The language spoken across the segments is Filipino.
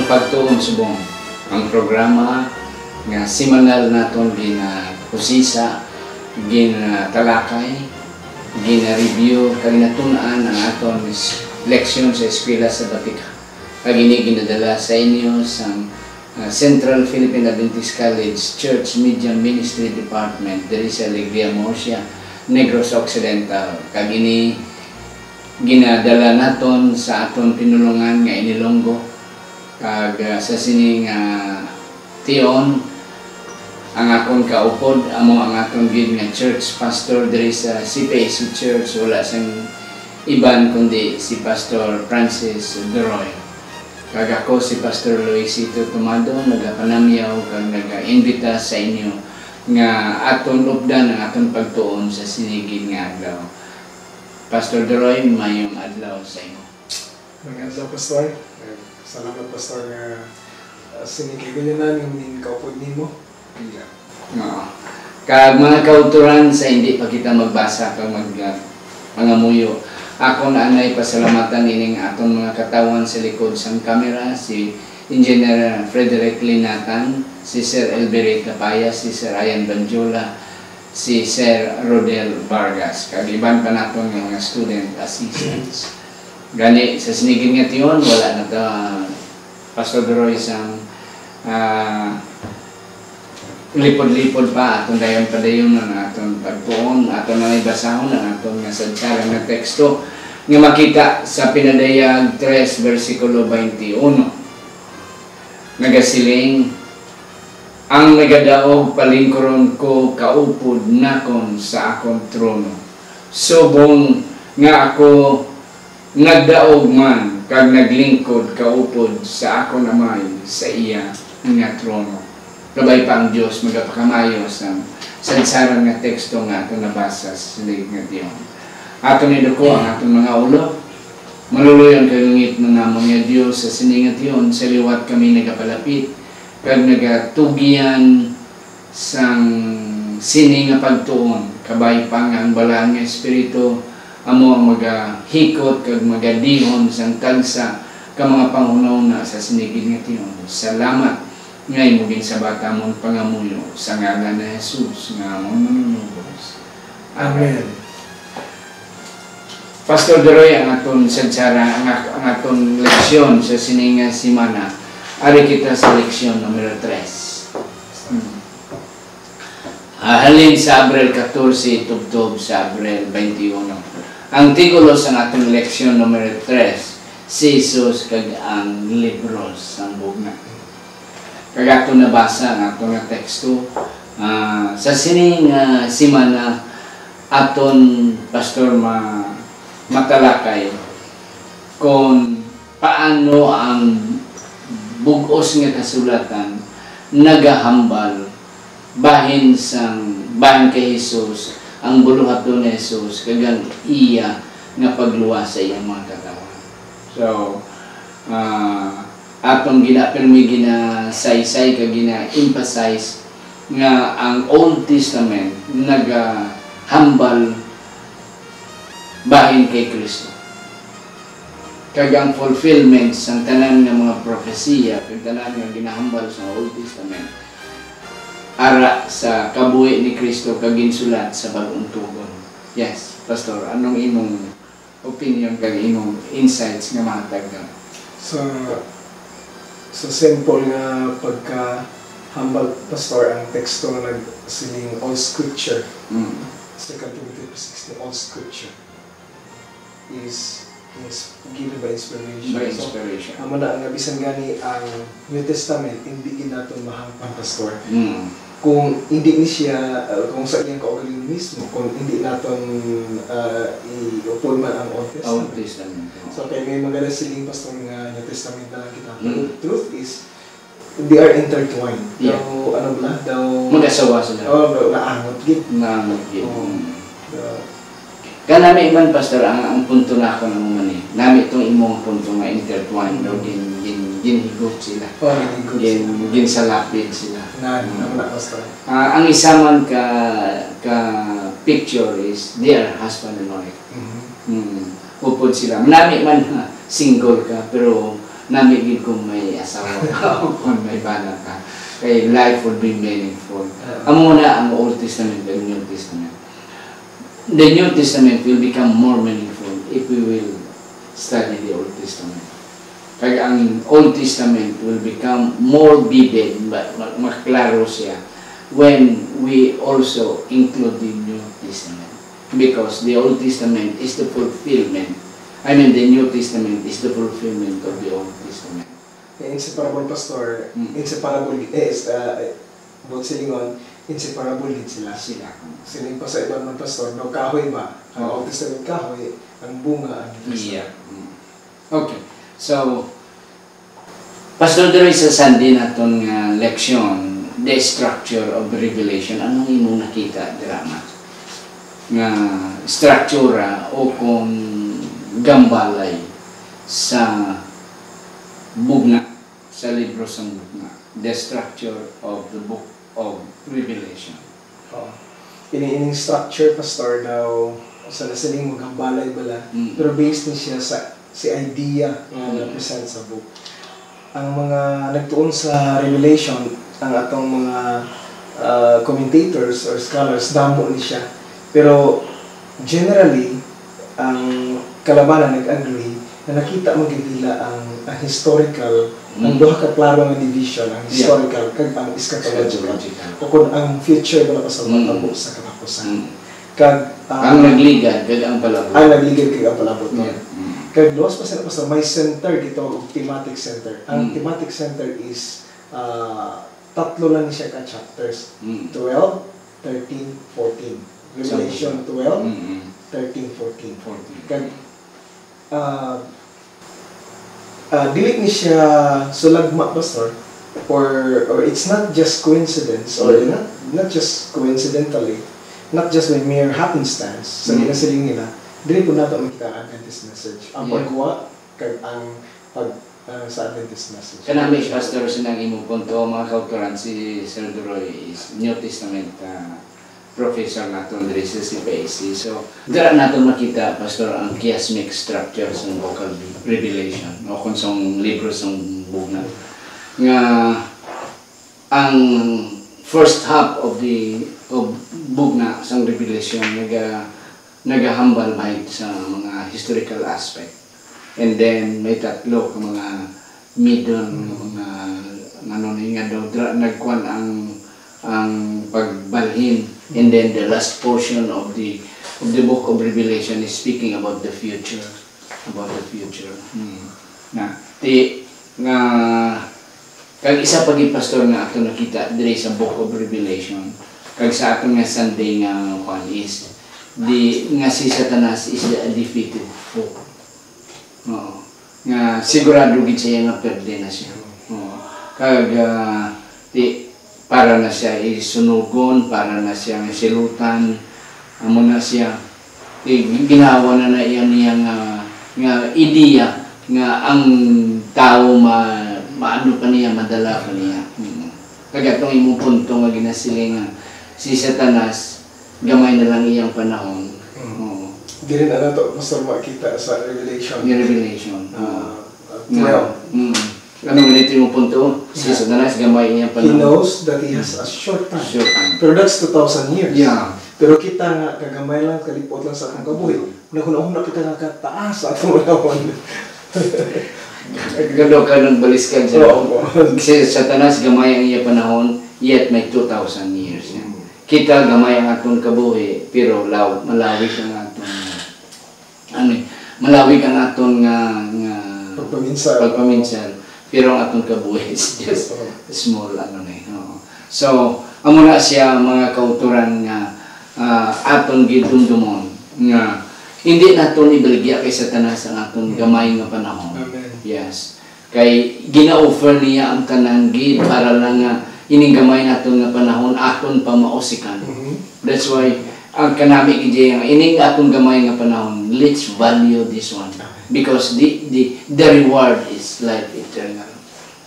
pagtuon subong ang programa nga semanal naton ginakusisa, ginatalakay, gina-review, kaginatunan ang aton leksyon sa eskwela sa Batika. Kagini ginadala sa inyo sa Central Philippine Adventist College Church Media Ministry Department diri sa Alegria Murcia, Negros Occidental. Kagini ginadala naton sa aton pinulungan nga Inilonggo, kag sa sining tion ang akong kaupod amo ang akong gid nga church pastor diri sa CPAC Church. Wala sang iban kundi si Pastor Francis Duroy. Kag ako si Pastor Luisito Tomado, nagapanamyaw kag naga-invita sa inyo nga aton updan ang aton pagtuon sa sinigid nga adlaw. Pastor Duroy, mayong adlaw sa inyo. Magandang adlaw, Pastor. Salamat, Pastor, nga sinigigayanan yung kaupod nimo. Kag mga kauturan sa hindi pa kita magbasa kag mangamuyo, ako na anay pasalamatan ining atong mga katawan sa likod sang kamera, si Engineer Frederick Linatan, si Sir Elberry Tapaya, si Sir Ayan Banjola, si Sir Rodel Vargas, kag iban pa naton nga mga student assistants. Gani sa sinigid nga tion, wala na ta Pastor Duroy sang lipod-lipod pa atong dayon padayon na atong pagtuon, atong na ibasahon ang atong nga sadkarang nga teksto nga makita sa Pinadayag 3 versikulo 21. Nagasiling, ang nagadaog palingkuron ko kaupod nakon sa akong trono. Subong nga ako nagdaog man kag naglingkod kaupod sa akong amay sa iya nga trono. Kabay pa ang Diyos magapakamayos ng sansaran nga teksto nga atong nabasa sa silig nga tiyon. Atong niduko ang atong mga ulo, maluluyon kagungit ng namon nga Diyos sa sinig nga tiyon, sa liwat kami nagapalapit, kag nagatugian sang sining nga pagtuon, kabay pa nga ang balaan nga Espiritu, amo ang magahikot kag magadihon sang tagsa ka mga pangunaw na sa sinigid nga tiyon. Salamat ngay muging sa bata mong pangamuyo sa ngalan na Jesus nga among manunubos. Amen. Pastor Duroy, ang aton sadsara, ang aton leksyon sa sininga simana. Ari kita sa leksyon numero 3. Halin sa Abril 14, tubtob sa Abril 21. Ang titulo sa aton leksyon numero 3, si Jesus kag ang libros ang bugna. Kag ato nabasa ang ato nga teksto sa sining simana aton pastor matalakay kung paano ang bugos nga kasulatan nagahambal bahin kay Jesus ang buluhaton ni Jesus kag iya nga pagluwas sa iyang mga katawan. So atong gina-saysay kag gina-emphasize nga ang Old Testament nagahambal bahin kay Kristo. Kag ang fulfillment sang tanan nga mga propesiya kag tanan nga ginahambal sa Old Testament ara sa kabuhi ni Kristo kag ginsulat sa Bagong Tugon. Yes, Pastor, anong imong opinion kag imong insights nga mahatag ka? Sa simple nga pagka-hambal, Pastor, ang teksto na nagsiling All Scripture, 2 Timothy 16, All Scripture is given by inspiration. By inspiration. So, amana nga bisan gani ang New Testament, hindi naton mahangpan, Pastor. Kung hindi ni siya, kung sa iyang kaugalingon mismo, kung hindi naton i-upol man ang Old Testament. So, kaya may maganda siling, Pastor, nga New Testament na lang kita. The truth is, they are intertwined. Yeah. Daw, ano ba? Daw... Mag-asawa sila. Naangot gid. Naangot gid. Kaya namin man, Pastor, ang punto na ako ng mani. Namin itong imong punto nga intertwined. Daw, ginhigot sila. Ginsalapid sila. Pastor. Ang isa man ka picture is their husband and wife. Upod sila. Nami man single ka, pero namigid kung may asawa ka o kung may bana ka. Kay life will be meaningful. Amo na ang Old Testament and New Testament. The New Testament will become more meaningful if we will study the Old Testament. Kaya ang Old Testament will become more vivid, maklaro siya, when we also include the New Testament. Because the Old Testament is the fulfillment. The New Testament is the fulfillment of the Old Testament. Inseparable, Pastor. Inseparable, about silingon, inseparable din sila. Siling pa sa ibang mga pastor, no, kahoy ba? Ang Old Testament kahoy, ang bunga, ang New Testament. Okay. So, Pastor, there is a Sunday na itong leksyon, the structure of Revelation. Anong imong nakita, drama? Nga struktura o kung gambalay sa bugna, sa libro sa bugna. The structure of the book of Revelation. Ining structure, Pastor, daw sa nasiling mo gambalay bala, pero based din siya sa idea na represent sa book. Ang mga nagtuon sa Revelation, ang atong mga commentators or scholars, damo ni siya. Pero generally, ang kalabanan nag-agree na nakita magigila ang historical, ang duha ka klaro nga division, ang historical, kag ang eschatological. O kung ang future wala pa sa matabo sa katapusan. Kag ang nagligad, kag ang palabot. Ang nagligad, kag ang palabot. Kag luwas pa sa may center dito, thematic center. Ang thematic center is tatlo lang siya ka chapters. 12, 13, 14. Revelation 12, 13, 14. Kag dili ni siya sulagma, Pastor, or it's not just coincidence, or not just coincidentally, not just by mere happenstance sa ginasiling nila. Dili po nato makita ang Adventist message. Ang pagkuha kag ang sa Adventist message. Kanami, Pastor, sinang imong punto, mga kauturan, si Sir Duroy is New Testament professor natin diri sa CPAC. So, dira natin makita, Pastor, ang chiasmic structure sa book of Revelation, o kung sa libro sa bugna. Nga, ang first half of bugna sa Revelation, nagahambal mahit sa mga historical aspect. And then, may tatlo ka mga middle, mga nagkuhan ang pagbalhin. And then the last portion of the book of Revelation is speaking about the future. Kag isa pagi, Pastor, nga ato nakita diri sa book of Revelation, kag sa ato nga Sunday nga is nga si Satanas is a defeated foe. Nga sigurado gid siya nga perde na siya. Kag para na siya isunugon, para na siya silutan, amo na siya ginawa na iyan niya nga ideya nga ang tao maano pa niya, madala pa niya. Kaya itong imong punto nga ginasiling nga si Satanas gamay na lang iyang panahon. Dili na nato Pastor makita sa Revelation. Ano ganito yung punto? Si Satanas gamay iyang panahon. He knows that he has a short time. Pero that's 2,000 years. Pero kita nga kagamay lang, kalipot lang sa akong kabuhi. Nakunahon kita nga kataas sa akong panahon. Gado ka nung baliskan siya. Kasi Satanas gamay ang iyang panahon, yet may 2,000 years. Kita gamay ang atong kabuhi, pero malawig ang atong malawig ang atong pagpaminsan. Pero ang atong kabuhi is just small So, amo na siya mga kauturan nga atong gidumdumon nga hindi naton ibaligya kay Satanas ang atong gamay nga panahon. Yes. Kay gina-offer niya ang tanang gid para lang nga ining gamay naton nga panahon aton pa mausikan. That's why ang kanami gid nga ining atong gamay nga panahon, let's value this one. Because the reward is life eternal.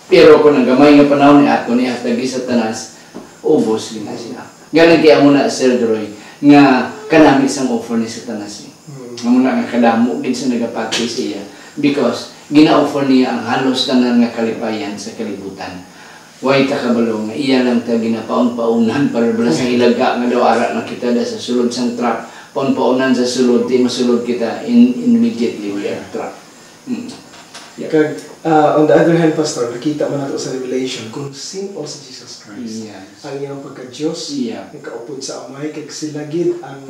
Pero kung ang gamay nga panahon ni ato ni atagi Satanas, ubos gina siya. Galing kaya mo na, Sir Droy, nga kanami sang offer ni Satanas. Amo na nga kadamo gid sa nagapati siya Because gina-offer niya ang halos tanan nga kalipayan sa kalibutan. Way kakabalo nga iya lang ta ginapaon-paonan para bala sa ilaga nga daw ara na kita da sa sulod sang truck. Paon-paonan sa sulod, di masulod kita immediately we are trapped. Kag, on the other hand, Pastor, nakita man nato sa Revelation kung sino si Jesus Christ. Yes. Ang iyang pagka-Diyos, Yeah. ang kaupod sa amay, kag silagid ang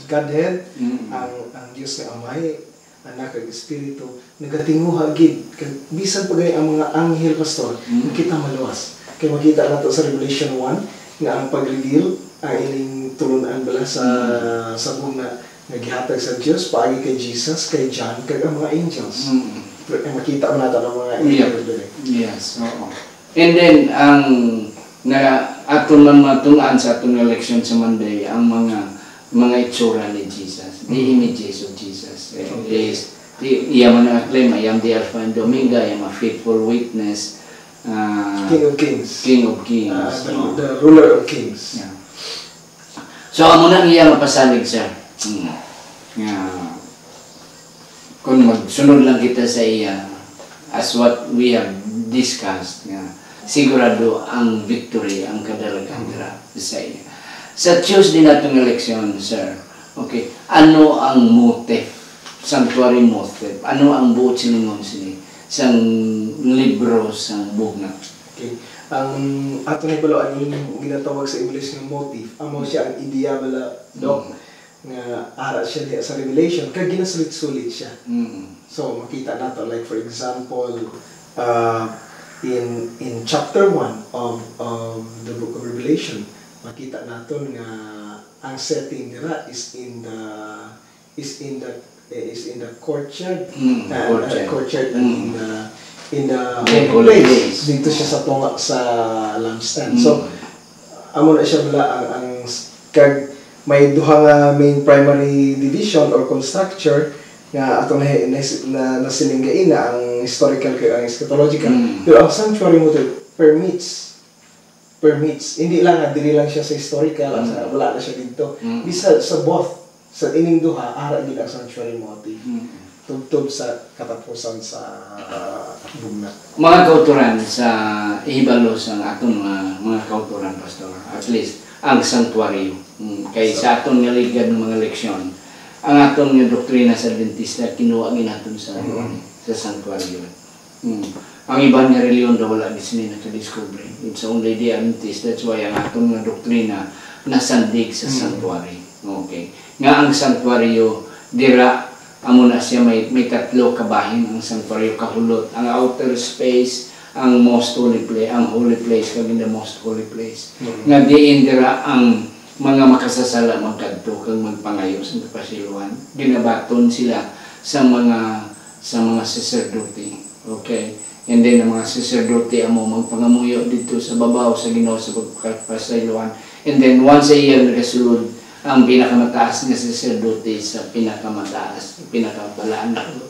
Godhead, ang Diyos na amay, anak kag Espiritu, nagatinguha gid. Kag bisan pagay ang mga anghel, Pastor, kita maluwas. Kay makita nato sa Revelation 1 nga ang pag-reveal ang ining tulunan bala sa buong na naghihatag sa Diyos paagi kay Jesus, kay John, kag ang mga angels. Makita mo nato ang mga angels doon. Yes, oo. And then ang aton man matun-an sa atong election sa Monday ang mga itsura ni Jesus, the images of Jesus. Iya man na-claim, I am the Alpha and Omega, I am a faithful witness, King of Kings. King of Kings. The ruler of kings. Yeah. So, amo na iya mapasalig, sir. Kung magsunod lang kita sa iya, as what we have discussed, sigurado ang victory, ang kadalagan sa iya. Sa Tuesday natong election, sir, okay, ano ang motive, sanctuary motive, ano ang buot siningon sini, sang libro, sang bugna? Okay. Ang ato na balo ang ginatawag sa English ng motive, amo siya ang ideya bala dok nga ara siya diya sa Revelation kag ginasulit-sulit siya. So makita nato like for example in chapter 1 of the book of Revelation, makita nato nga ang setting dira is in the courtyard, courtyard in the holy place. Dito siya sa tunga sa lampstand. So amo na siya bala ang kag may duha nga main primary division or structure nga atong nasilinggain na ang historical kag ang eschatological. Pero ang sanctuary motive permits hindi lang nga dili lang siya sa historical, wala na siya dito. Bisa sa both sa ining duha ara gid ang sanctuary motive. Tubtob sa katapusan sa bugna. Mga kauturan sa ihibalo sa atong mga kauturan, Pastor, at least ang sanctuary. Kay sa atong nga ligad ng mga leksyon, ang atong nga doktrina sa Adventista kinuha ginaton sa sanctuary. Ang ibang nga reliyon daw wala gid nakadiscover. It's only the Adventist. That's why ang atong nga doktrina nasandig sa sanctuary. Okay. Nga ang sanctuaryo dira amo na siya may tatlo kabahin ang sanctuary kahulot, ang outer space, ang most holy place, ang holy place kag the most holy place. Nga diin dira ang mga makasasala magkadto kag magpangayo sa kapasiluan. Ginabaton sila sa mga sacerdote. Okay? And then ang mga sacerdote amo magpangamuyo dito sa babaw sa Ginoo sa pagpasayloan. And then once a year nagasulod ang pinakamataas nga sacerdote sa pinakabalaan na ulo.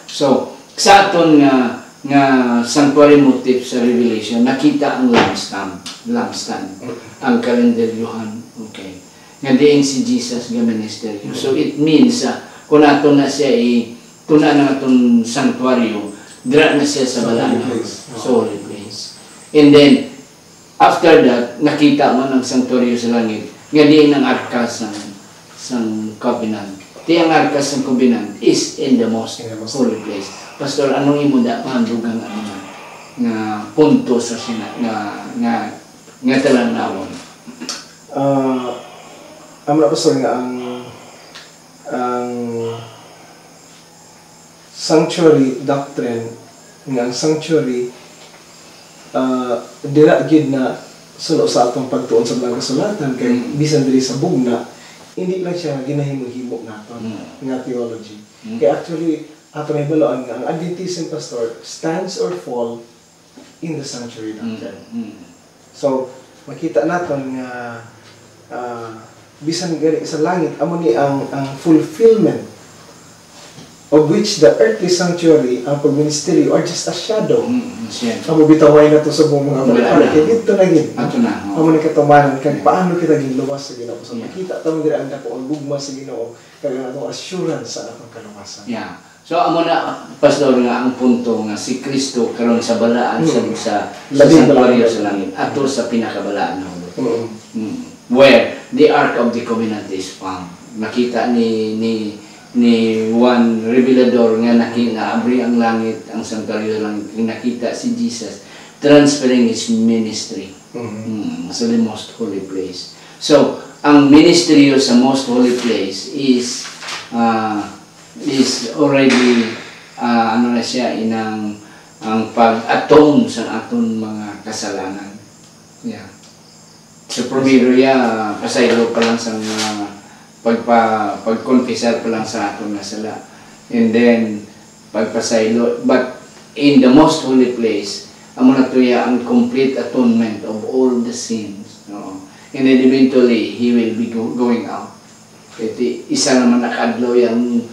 So, sa aton nga sanctuary motif sa Revelation, nakita ang lampstand, ang kalendaryohan. Okay. Nga diin si Jesus nga ministeryo. So, it means, kung ato na siya tuna na atong sanctuaryo, dira na siya sa balaan na ulo. So, holy place. And then, after that, nakita man ang sanctuaryo sa langit, nga diin ang arka sa covenant. Di ang arka sa covenant is in the most holy place. Pastor, anong imo da mahandugang nga punto sa nga talanawon? Amo na Pastor nga ang sanctuary doctrine nga ang sanctuary dira gid na suno sa atong pagtuon sa mga kasulatan kay bisan diri sa bugna hindi lang siya ginahimo-himo naton nga theology. Kay actually ato na ibaloan nga ang Adventism, Pastor, stands or fall in the sanctuary doctrine. So makita naton nga bisan gani sa langit amo ni ang fulfillment of which the earthly sanctuary, ang pagministeryo, are just a shadow. Amo bitaway na to sa buong mga balay. Kaya dito na gid. Amo ni katumanan kag paano kita ginluwas sa Ginoo. So makita ta mo diri ang dako ang bugma sa Ginoo kag atong assurance sa atong kaluwasan. Yeah. So amo na pastor nga ang punto nga si Kristo karon sa balaan sa Labing santuaryo balaan. sa langit ato sa pinakabalaan na hulog. Oo. Where the Ark of the Covenant is found. Nakita ni Juan Revelador nga abri ang langit, ang santuaryo sa langit. Nakita si Jesus transferring his ministry sa the most holy place. So ang ministry sa most holy place is already ano na siya ang pag-atone sa aton mga kasalanan. Yeah. So primero pasaylo pa lang sa pag-confessar pa lang sa aton nga sala. And then pagpasaylo, but in the most holy place amo na tuya ang complete atonement of all the sins. No? And then eventually he will be going out. Isa naman nakadlaw ang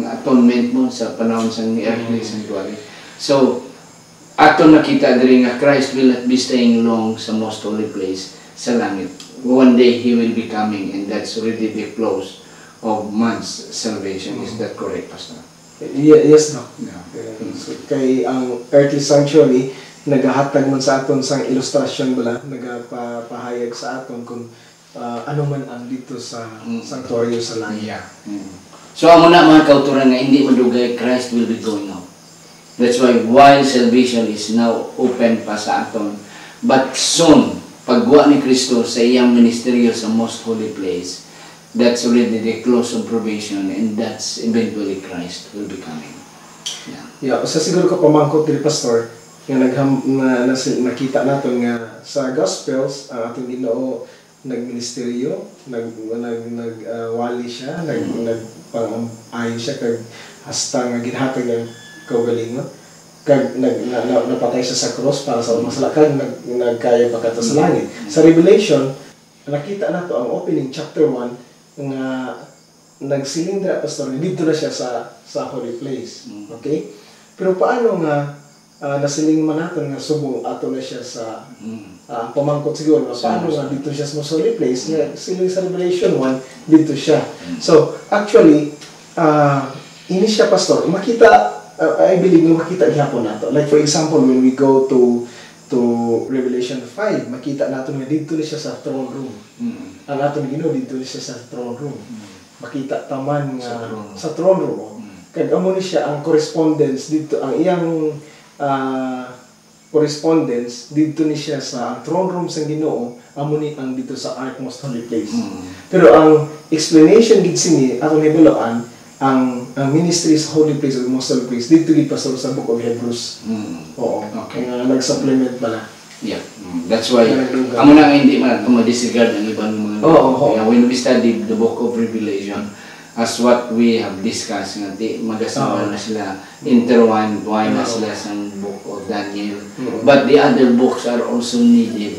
atonement mo sa panahon sa earthly sanctuary. So, ato nakita diri nga Christ will not be staying long sa most holy place sa langit. One day He will be coming, and that's already the close of man's salvation. Is that correct, Pastor? Yes, no. Yeah. So, kay ang earthly sanctuary, nagahatag man sa aton sang ilustrasyon bala, nagapahayag sa aton kung ano man ang dito sa sanctuaryo sa langit. Yeah. So amo na mga kauturan nga hindi madugay, Christ will be going out. That's why while salvation is now open pa sa aton, but soon pagwa ni Kristo sa iyang ministeryo sa most holy place, that's already the close of probation, and that's eventually Christ will be coming. Yeah, sa siguro ko pamangkot diri pastor nga nakita naton nga sa Gospels ang atong Ginoo nagministeryo, wali siya, nagpang-ayo siya kag hasta nga ginhatag ng kaugalingon, kag napatay siya sa cross para sa masala, kag nagkaya pagkato sa langit. Sa Revelation nakita nato ang opening chapter 1 nga nagsiling dira pastor, dito na siya sa holy place. Okay? Pero paano nga nasiling man natin nga subong ato na siya sa pamangkot siguro nga paano nga dito siya sa holy place nga siling sa Revelation 1 dito siya. So actually ini siya pastor makita, I believe makita gyapon nato, like for example when we go to Revelation 5 makita nato nga dito na siya sa throne room. Ang aton Ginoo dito na siya sa throne room. Makita taman nga sa throne room. Kag amo ni siya ang correspondence dito, ang iyang correspondence dito ni siya sa throne room sa Ginoo, amo ni ang dito sa Ark Most Holy Place. Pero ang explanation gid sini atong hibuloan ang ministry sa Holy Place o Most Holy Place dito gid pastor sa Book of Hebrews. Oo. Okay. Nag-supplement pala. Yeah. That's why amo na hindi man disregard ang ibang mga when we study the Book of Revelation, as what we have discussed nga di magasama na sila, intertwined na sila sa book of Daniel, but the other books are also needed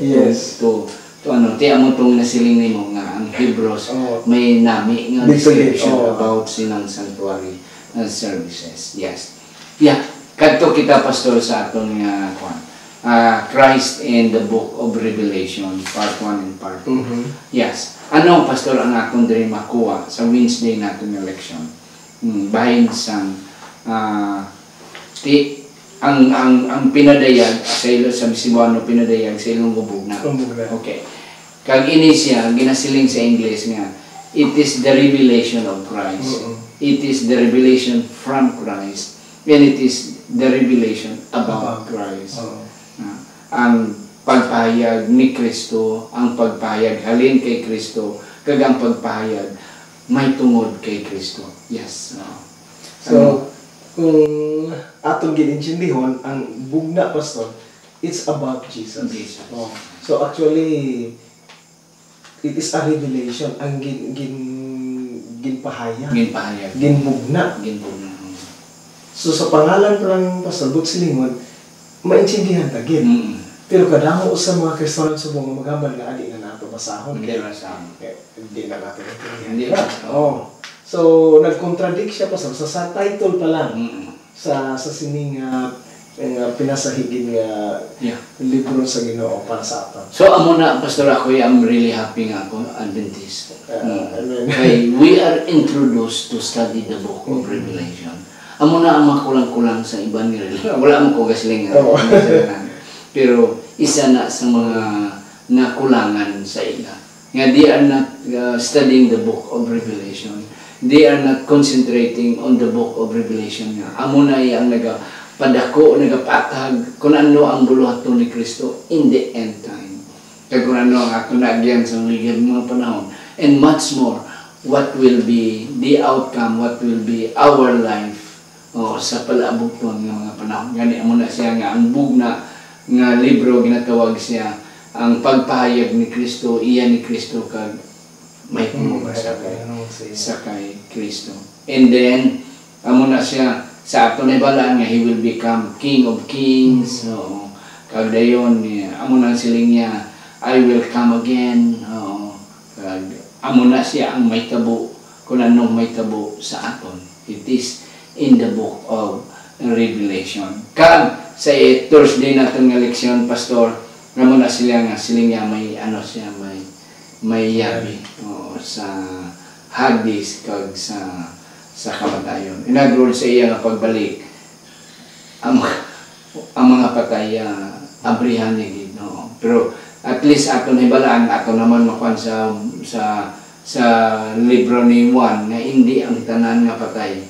to ano ti amo tong nasiling nimo nga ang Hebrews may nami nga description about sinang sanctuary services. Kadto kita pastor sa aton nga Christ in the Book of Revelation part 1 and part 2. Ano pastor ang akong diri makuha sa Wednesday natin election? Bahin sang ang pinadayag sa ilo sa Cebuano, pinadayag sa ilong gubog na. Okay. Kag ini siya ginasiling sa English nga, it is the revelation of Christ. It is the revelation from Christ, and it is the revelation about Christ. Ang pagpahayag ni Kristo, ang pagpahayag halin kay Kristo, kag ang pagpahayag may tungod kay Kristo. Yes. So, kung atong ginintindihon ang bugna pastor, it's about Jesus. So actually it is a revelation ang ginpahayag. Ginbugna. So sa pangalan pa lang pastor but silingon maintindihan ta gid. Pero kadamo sa mga Kristiyanon subong magambal nga ali na nato basahon. Hindi na nato. So nag-contradict siya pa sa title pa lang. Sa sining pinasahigin nga libro sa Ginoo para sa aton. So amo na Pastor, ako I'm really happy nga ako Adventist. Kay we are introduced to study the book of Revelation. Amo na ang makulang-kulang sa iban ni religion. Wala mo ko gasiling pero isa na sa mga nakulangan sa ila. Nga they are not studying the book of Revelation. They are not concentrating on the book of Revelation nga. Amo na ang padako, nagapatag kung ano ang buluhaton ni Kristo in the end time. Kaya kung ano ang ako nagyan sa mga panahon. And much more, what will be the outcome, what will be our life sa palabuton ng mga panahon. Gani mo na siya nga, ang bugna nga libro, ginatawag siya, ang pagpahayag ni Kristo, iya ni Kristo kag may tumuga sa kay Kristo. And then, amo na siya, sa ato na bala nga he will become King of Kings. So kag dayon amo nang siling niya, I will come again. Kag amo na siya ang may tabo kung anong may tabo sa aton. It is in the book of Revelation. Kag sa Thursday naton nga leksyon, Pastor, amo na sila nga siling niya may ano siya, may yabi sa Hades kag sa kamatayon. Inagroon sa iya nga pagbalik ang mga patay abrihan ni Ginoo. Pero at least ato hibalaan, ato naman makuan sa libro ni Juan na hindi ang tanan nga patay.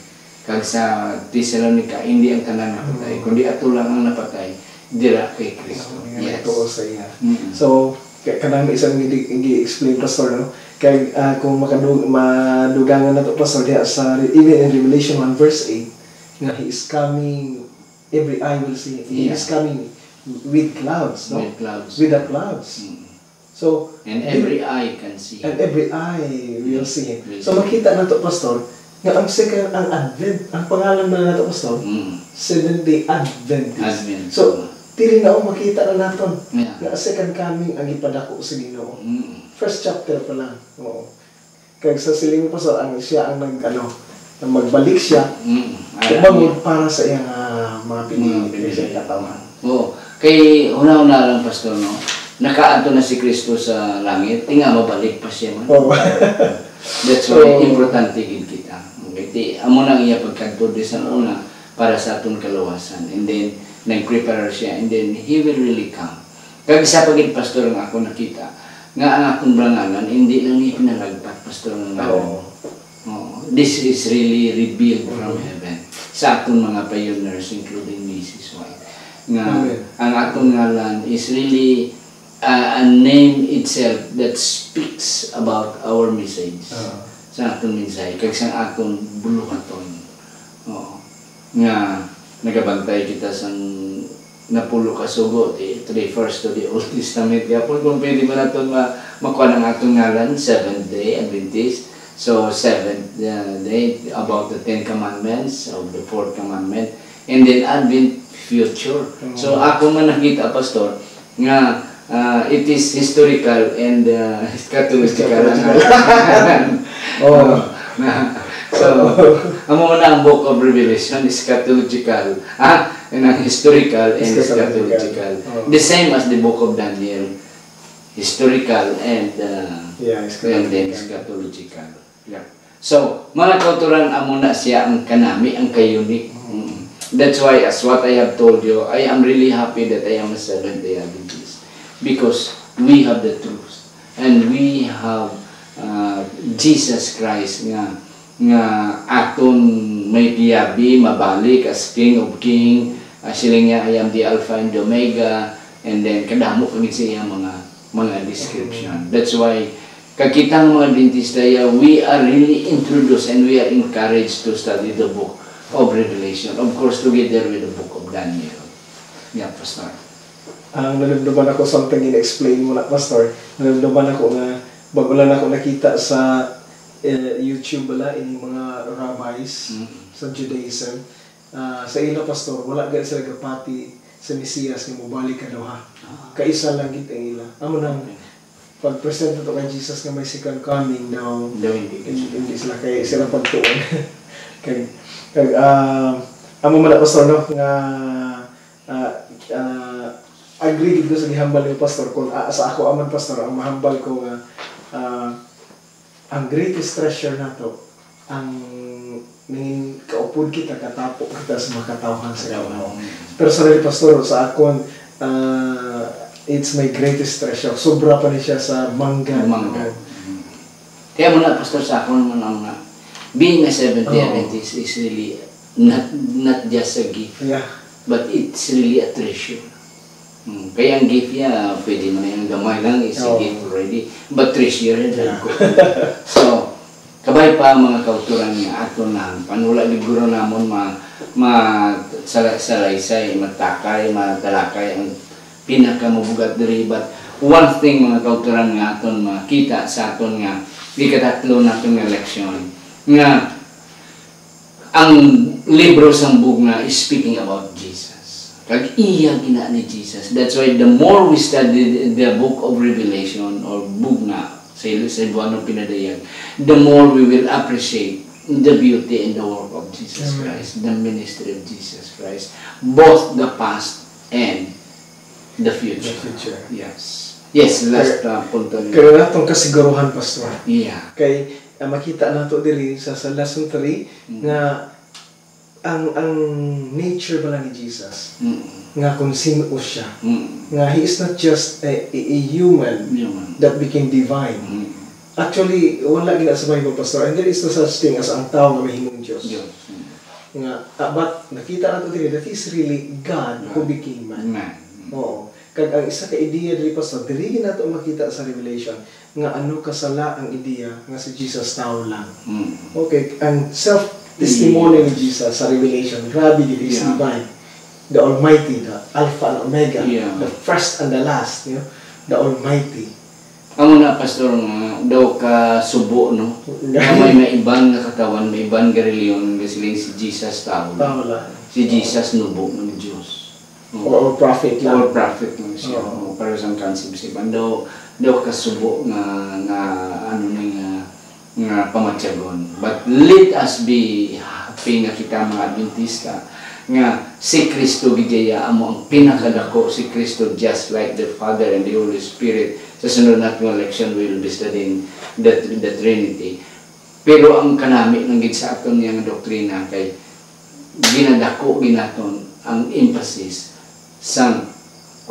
Kag sa Thessalonica hindi ang tanan nga patay, kundi ato lang ang napatay dira kay Kristo. Yes. Sa iya. So kanang isang gi-explain Pastor, no? Kay kung madugangan na to Pastor diha sa even in Revelation 1 verse 8 nga he is coming, every eye will see. He is coming with clouds, no? With the clouds. So and every eye can see. And every eye will see him. So makita na to Pastor nga ang second ang Advent, ang pangalan na nato Pastor, Seventh-day Adventist. So dili na makita na naton nga second coming ang ipadako sa Ginoo. First chapter pa lang. Oo. Kaya sa siling pa sa siya ang nang magbalik siya. Bangod para sa iyang mga pinili sa katawan. Oo. Kay una-una lang Pastor, no? Nakaadto na si Kristo sa langit, tinga mabalik pa siya man. Oh. That's why importante gid kita. Okay, amo nang iya pagkadto sa una para sa aton kaluwasan. And then nag-prepare siya and then he will really come. Kag isa pagid Pastor nga ako nakita nga ang akong blanganan hindi lang ipinalagpat Pastor nga. This is really revealed from heaven sa atong mga pioneers including Mrs. White. Nga ang atong ngalan is really a name itself that speaks about our message. Sa atong mensahe kag sa atong buluhaton. Nga nagabantay kita sa napulo ka sugo, refers to the Old Testament. Kaya kung pwede mo natin makuha ng atong ngalan, Seventh-day Adventist. So, seventh day, about the 10 commandments of the 4th commandment. And then Advent, future. So, ako man nakita, Pastor, nga it is historical and eschatological. So, amo na ang Book of Revelation, eschatological. And ang historical and eschatological. The same as the Book of Daniel, historical and then eschatological. Yeah. So, mga kauturan, amo na siya ang kanami, ang kayunik. That's why, as what I have told you, I am really happy that I am a Seventh-day Adventist. Because we have the truth. And we have Jesus Christ nga aton may piyabi, mabalik as King of King. Siling niya, I am the Alpha and the Omega. And then, kadamo kami sa iyang mga description. That's why, kakitang mga Adventista, we are really introduced and we are encouraged to study the book of Revelation. Of course, together with the book of Daniel. Yeah, Pastor. Ang nalumduman ako, something in-explain mo na, Pastor. Nalumduman ako nga, bago lang ako nakita sa YouTube ini mga rabbis sa Judaism. Sa ilo Pastor, wala gani sila gapati sa Mesiyas nga mobalik ka daw ha. Kaisa lang gid ang ila. Amo nang pag-present to kay Jesus nga may second coming daw. Hindi sila kay sila pagtuon. kag amo man Pastor no nga agree gid ko sa gihambal ni pastor kung sa ako aman pastor ang mahambal ko nga ang greatest treasure nato ang ning kaupod kita katapok kita sa makatawhan sa Ginoo. Personally pastor sa akon it's my greatest treasure. Sobra pa ni siya sa mangga. Kaya muna pastor sa akon man ang being a Seventh Day Adventist is really not just a gift. Yeah. But it's really a treasure. Kaya ang gift niya, pwede mo na yung gamay lang, is a gift already. But treasure rin ko. So, kabay pa mga kauturan niya, ato na, panula liguro namon salaysay, matakay, matalakay, ang pinakamabugat diri. But one thing mga kauturan nga aton makita sa aton nga, di katatlo na itong eleksyon, nga ang libro sang bugna is speaking about Jesus. Kag iya gina ni Jesus. That's why the more we study the book of Revelation or bugna sa buwan ng pinadayag, the more we will appreciate the beauty and the work of Jesus Christ, the ministry of Jesus Christ, both the past and the future. Yes. Yes, last punto niya. Kaya natong kasiguruhan pastor. Yeah. Kay makita nato diri sa lesson 3 nga ang nature pala ni Jesus nga kung sino siya nga he is not just a human that became divine. Actually wala gina sa Bible pastor, and there is no such thing as ang tao nga mahimong Diyos. Nga but nakita nato diri that is really God who became man. Oo. Kag ang isa ka ideya diri pastor, diri nato makita sa Revelation nga ano kasala ang ideya nga si Jesus tao lang. Okay, ang self-testimony ni Jesus sa Revelation, grabe din, is divine. The Almighty, the Alpha and Omega, the first and the last, the Almighty. Amo na pastor nga daw ka subo no. May maibang nga katawan, may ibang nga reliyon nga siling si Jesus tao. Si Jesus nubo ng Dios. Or prophet lang. Or prophet lang siya. Para sa concept daw kasubo nga ano nga pamatyagon. But let us be happy nga kita mga Adventista nga si Kristo gidaya amo ang pinakadako si Kristo, just like the Father and the Holy Spirit. Sa sunod nating election we will be studying the Trinity. Pero ang kanami ng gid sa aton nga doktrina kay ginadako ginaton ang emphasis sang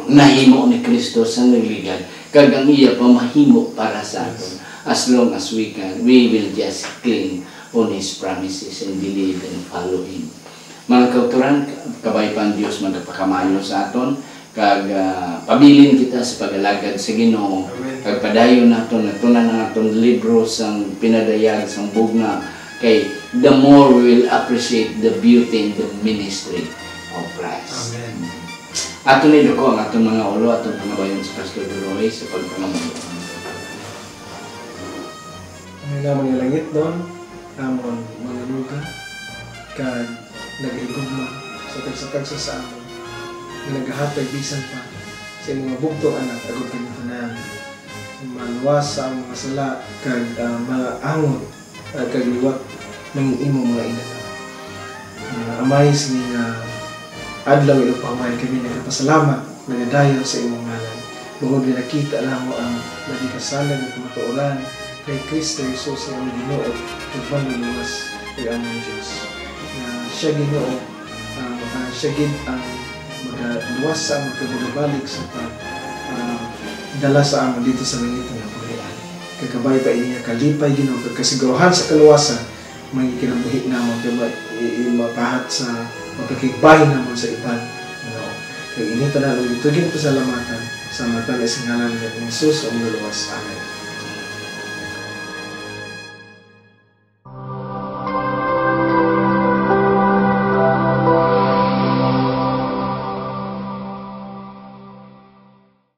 nahimo ni Kristo sa nagligad kag ang iya pamahimo para sa aton. As long as we will just cling on His promises and believe and follow Him. Mga kauturan, kabay pa ang Diyos magpakamayo sa aton, kag pabilin kita sa pag-alagad sa Ginoo, kag padayon naton natunan ang aton libro sang pinadayag sang bugna, kay the more we will appreciate the beauty and the ministry of Christ. Amen. Aton ni ko ang aton mga ulo, aton pangabayon sa Pastor Duroy sa pagpangamuyo. Ang naman yung langit doon, amon mga luga, kag nag-igugma sa tagsakag sa amon, na naghahatag bisan pa sa mga bugtong anak, agod kanitanan, maluwas sa mga sala, kag mga angot, kag liwat ng imong mga inanaw. Amay sining adlaw ilo pamay kami nagpasalamat, nagadayon sa imong ngalan. Bungod na nakita lang mo ang nagikasalan ng kumatuuran kay Kristo Jesus ang Ginoo ug manluluwas kay among Dios. Siya Ginoo, siya gid ang magaluwas sa magkabalik sa dala sa amon dito sa langit nga pagayaan. Kagabay pa niya kalipay Ginoo kag kasiguruhan sa kaluwasan may kinabuhi namon kay mapahat sa mapakigbahin namon sa iban. Kag inito na itugin pasalamatan sa mata ni singalan ni Jesus ang luluwas. Amen.